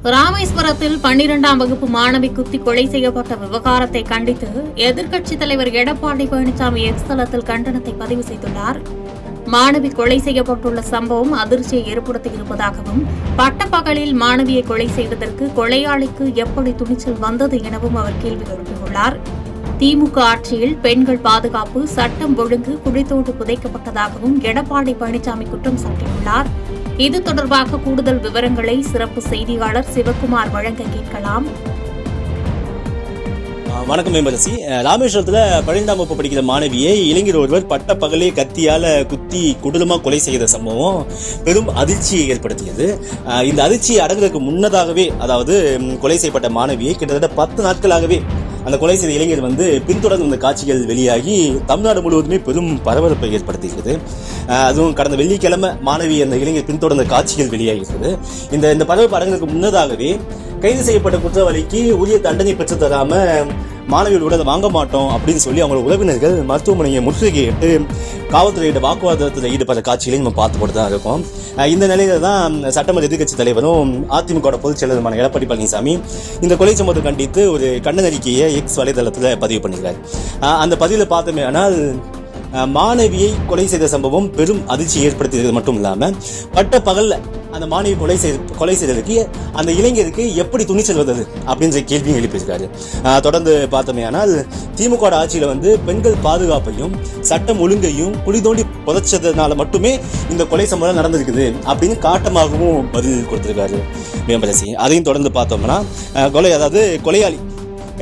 ராமேஸ்வரத்தில் 12ஆம் வகுப்பு மாணவி குத்தி கொலை செய்யப்பட்ட விவகாரத்தை கண்டித்து எதிர்க்கட்சித் தலைவர் எடப்பாடி பழனிசாமி எக்ஸ் தளத்தில் கண்டனத்தை பதிவு செய்துள்ளார். மாணவி கொலை செய்யப்பட்டுள்ள சம்பவம் அதிர்ச்சியை ஏற்படுத்தியிருப்பதாகவும், பட்டப்பகலில் மாணவியை கொலை செய்வதற்கு கொலையாளிக்கு எப்படி துணிச்சல் வந்தது எனவும் அவர் கேள்வி எழுப்பியுள்ளார். திமுக ஆட்சியில் பெண்கள் பாதுகாப்பு, சட்டம் ஒழுங்கு குழித்தோடு புதைக்கப்பட்டதாகவும் எடப்பாடி பழனிசாமி குற்றம் சாட்டியுள்ளார். இது தொடர்பாக கூடுதல் விவரங்களை சிறப்பு செய்தியாளர் சிவக்குமார் வழங்க கேட்கலாம். வணக்கம் மேம்பரசி. ராமேஸ்வரத்தில் 12ஆம் வகுப்பு படிக்கிற மாணவியை இளைஞர் ஒருவர் பட்ட பகலே கத்தியால குத்தி கொடூரமாக கொலை செய்த சம்பவம் பெரும் அதிர்ச்சியை ஏற்படுத்தியது. இந்த அதிர்ச்சியை அடங்குவதற்கு முன்னதாகவே, அதாவது கொலை செய்யப்பட்ட மாணவியை கிட்டத்தட்ட 10 நாட்களாகவே அந்த கொலை செய்த இளைஞர் பின்தொடர்ந்து இந்த காட்சிகள் வெளியாகி தமிழ்நாடு முழுவதுமே பெரும் பரபரப்பை ஏற்படுத்தியிருக்கிறது. அதுவும் கடந்த வெள்ளிக்கிழமை மாணவி அந்த இளைஞர் பின்தொடர்ந்த காட்சிகள் வெளியாகிறது. இந்த பரபரப்பு அடங்குவதற்கு முன்னதாகவே கைது செய்யப்பட்ட குற்றவாளிக்கு உரிய தண்டனை பெற்று தராம மாணவியோட உடலை வாங்க மாட்டோம் அப்படின்னு சொல்லி அவங்களோட உறவினர்கள் மருத்துவமனையை முற்றுகையிட்டு காவல்துறையிட வாக்குவாதத்தில் ஈடுபட்ட காட்சிகளையும் நம்ம பார்த்து போட்டு தான் இருக்கோம். இந்த நிலையில தான் சட்டமன்ற எதிர்க்கட்சி தலைவரும் அதிமுக பொதுச் செயலருமான எடப்பாடி பழனிசாமி இந்த கொலை சம்பவத்தை கண்டித்து ஒரு கண்டன அறிக்கையை எக்ஸ் வலைதளத்தில் பதிவு பண்ணியிருக்காரு. அந்த பதிவில் பார்த்தோமே ஆனால், மாணவியை கொலை செய்த சம்பவம் பெரும் அதிர்ச்சி ஏற்படுத்தியது மட்டும் இல்லாமல், பட்ட பகல்ல அந்த மாணவி கொலை செய்ததுக்கு அந்த இளைஞருக்கு எப்படி துணிச்சல் வந்தது அப்படின்ற கேள்வியும் எழுப்பியிருக்காரு. தொடர்ந்து பார்த்தோமே ஆனால், திமுக ஆட்சியில பெண்கள் பாதுகாப்பையும் சட்டம் ஒழுங்கையும் குழி தோண்டி புதைச்சதுனால மட்டுமே இந்த கொலை சம்பவம் நடந்திருக்குது அப்படின்னு காட்டமாகவும் பதில் கொடுத்திருக்காரு மேம்பரசி. அதையும் தொடர்ந்து பார்த்தோம்னா, கொலையாளி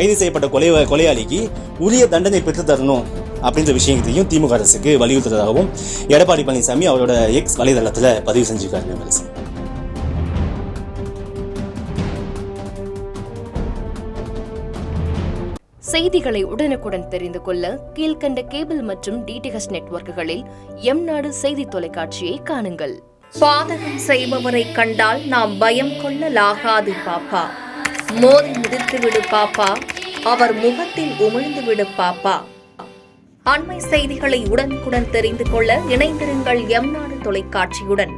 கைது செய்யப்பட்ட கொலையாளிக்கு உரிய தண்டனை பெற்று தரணும் அப்படின்ற விஷயத்தையும் திமுக அரசுக்கு வலியுறுத்துவதாகவும் எடப்பாடி பழனிசாமி அவரோட எக்ஸ் வலைதளத்தில் பதிவு செஞ்சிருக்காரு. செய்திகளை உடனுக்குடன் தெரிந்து கொள்ள கீழ்கண்ட கேபிள் மற்றும் டிடிஎச் நெட்வொர்க்குகளில் எம்நாடு செய்தி தொலைக்காட்சியை காணுங்கள். பாதகம் செய்பவரை கண்டால் நாம் பயம் கொள்ளலாகாது பாப்பா. மோதி மிதித்துவிடு பாப்பா, அவர் முகத்தில் உமிழ்ந்துவிடு பாப்பா. அண்மை செய்திகளை உடனுக்குடன் தெரிந்து கொள்ள இணைந்திருங்கள் எம்நாடு தொலைக்காட்சியுடன்.